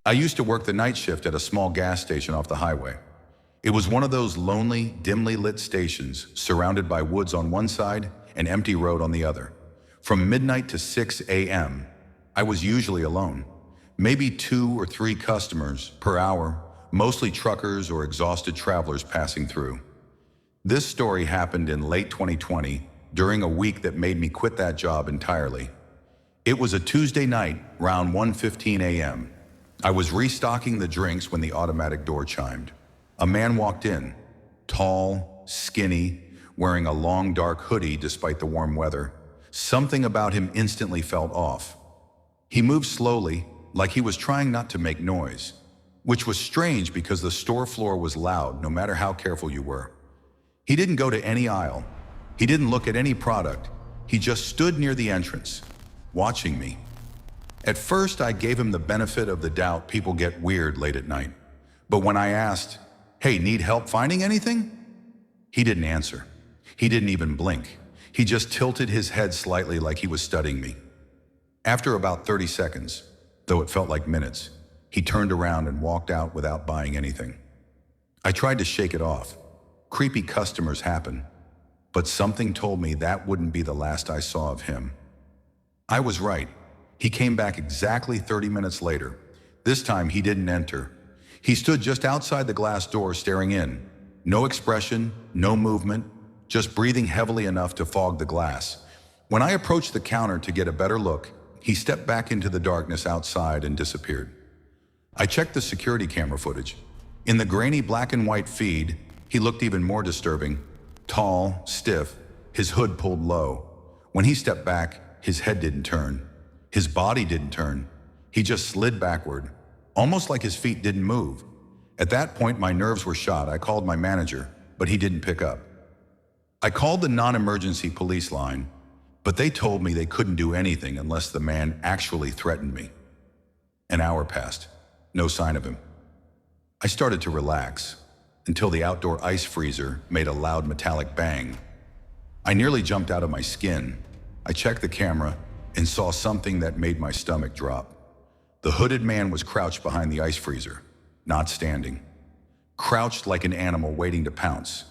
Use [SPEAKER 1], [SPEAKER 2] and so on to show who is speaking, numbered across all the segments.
[SPEAKER 1] I used to work the night shift at a small gas station off the highway. It was one of those lonely, dimly lit stations, surrounded by woods on one side and empty road on the other. From midnight to 6 a.m., I was usually alone. Maybe 2 or 3 customers per hour, mostly truckers or exhausted travelers passing through. This story happened in late 2020, during a week that made me quit that job entirely. It was a Tuesday night, around 1:15 a.m. I was restocking the drinks when the automatic door chimed. A man walked in, tall, skinny, wearing a long dark hoodie despite the warm weather. Something about him instantly felt off. He moved slowly, like he was trying not to make noise, which was strange because the store floor was loud no matter how careful you were. He didn't go to any aisle. He didn't look at any product. He just stood near the entrance, watching me. At first, I gave him the benefit of the doubt. People get weird late at night. But when I asked, "Hey, need help finding anything?" he didn't answer. He didn't even blink. He just tilted his head slightly like he was studying me. After about 30 seconds, though it felt like minutes, he turned around and walked out without buying anything. I tried to shake it off. Creepy customers happen. But something told me that wouldn't be the last I saw of him. I was right. He came back exactly 30 minutes later. This time he didn't enter. He stood just outside the glass door staring in. No expression, no movement, just breathing heavily enough to fog the glass. When I approached the counter to get a better look, he stepped back into the darkness outside and disappeared. I checked the security camera footage. In the grainy black and white feed, he looked even more disturbing. Tall, stiff, his hood pulled low. When he stepped back, his head didn't turn. His body didn't turn. He just slid backward, almost like his feet didn't move. At that point, my nerves were shot. I called my manager, but he didn't pick up. I called the non-emergency police line, but they told me they couldn't do anything unless the man actually threatened me. An hour passed. No sign of him. I started to relax until the outdoor ice freezer made a loud metallic bang. I nearly jumped out of my skin. I checked the camera and saw something that made my stomach drop. The hooded man was crouched behind the ice freezer, not standing. Crouched like an animal waiting to pounce.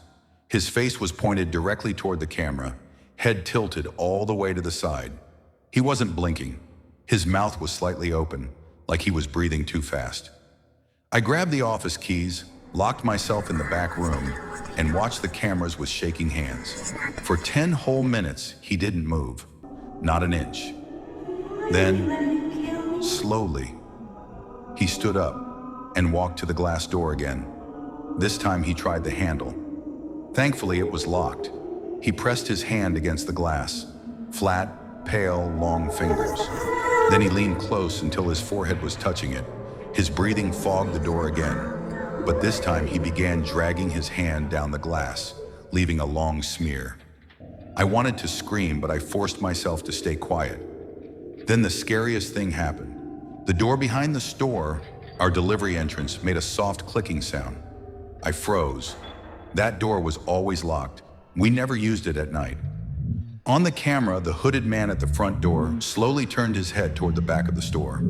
[SPEAKER 1] His face was pointed directly toward the camera, head tilted all the way to the side. He wasn't blinking. His mouth was slightly open, like he was breathing too fast. I grabbed the office keys, locked myself in the back room, and watched the cameras with shaking hands. For 10 whole minutes, he didn't move. Not an inch. Then, slowly, he stood up and walked to the glass door again. This time he tried the handle. Thankfully, it was locked. He pressed his hand against the glass, flat, pale, long fingers. Then he leaned close until his forehead was touching it. His breathing fogged the door again, but this time he began dragging his hand down the glass, leaving a long smear. I wanted to scream, but I forced myself to stay quiet. Then the scariest thing happened. The door behind the store, our delivery entrance, made a soft clicking sound. I froze. That door was always locked. We never used it at night. On the camera, the hooded man at the front door slowly turned his head toward the back of the store.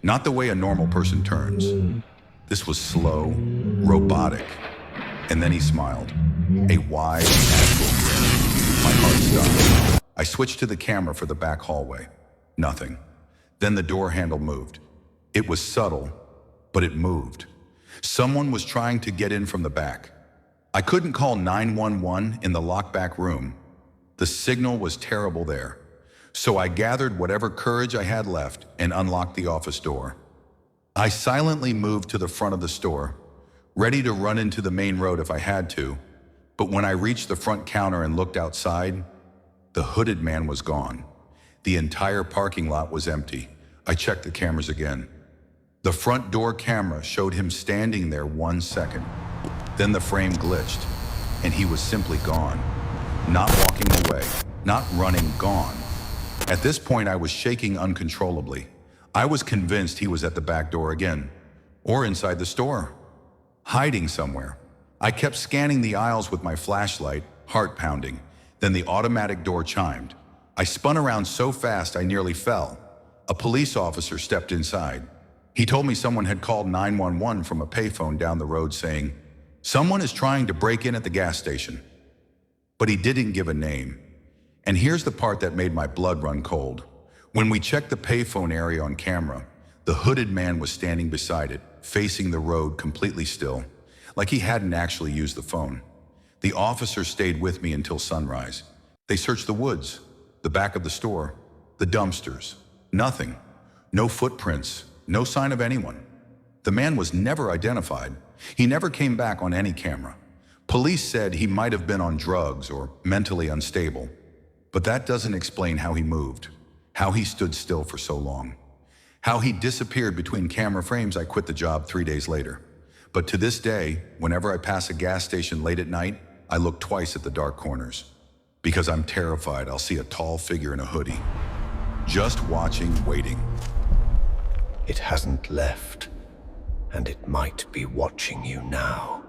[SPEAKER 1] Not the way a normal person turns. This was slow, robotic. And then he smiled. A wide, natural grin. My heart stopped. I switched to the camera for the back hallway. Nothing. Then the door handle moved. It was subtle, but it moved. Someone was trying to get in from the back. I couldn't call 911 in the locked back room. The signal was terrible there. So I gathered whatever courage I had left and unlocked the office door. I silently moved to the front of the store, ready to run into the main road if I had to. But when I reached the front counter and looked outside, the hooded man was gone. The entire parking lot was empty. I checked the cameras again. The front door camera showed him standing there 1 second. Then the frame glitched, and he was simply gone. Not walking away, not running, gone. At this point, I was shaking uncontrollably. I was convinced he was at the back door again, or inside the store, hiding somewhere. I kept scanning the aisles with my flashlight, heart pounding. Then the automatic door chimed. I spun around so fast I nearly fell. A police officer stepped inside. He told me someone had called 911 from a payphone down the road saying, "Someone is trying to break in at the gas station." But he didn't give a name. And here's the part that made my blood run cold. When we checked the payphone area on camera, the hooded man was standing beside it, facing the road completely still, like he hadn't actually used the phone. The officer stayed with me until sunrise. They searched the woods, the back of the store, the dumpsters. Nothing. No footprints, no sign of anyone. The man was never identified. He never came back on any camera. Police said he might have been on drugs or mentally unstable. But that doesn't explain how he moved, how he stood still for so long, how he disappeared between camera frames. I quit the job 3 days later. But to this day, whenever I pass a gas station late at night, I look twice at the dark corners. Because I'm terrified I'll see a tall figure in a hoodie. Just watching, waiting.
[SPEAKER 2] It hasn't left, and it might be watching you now.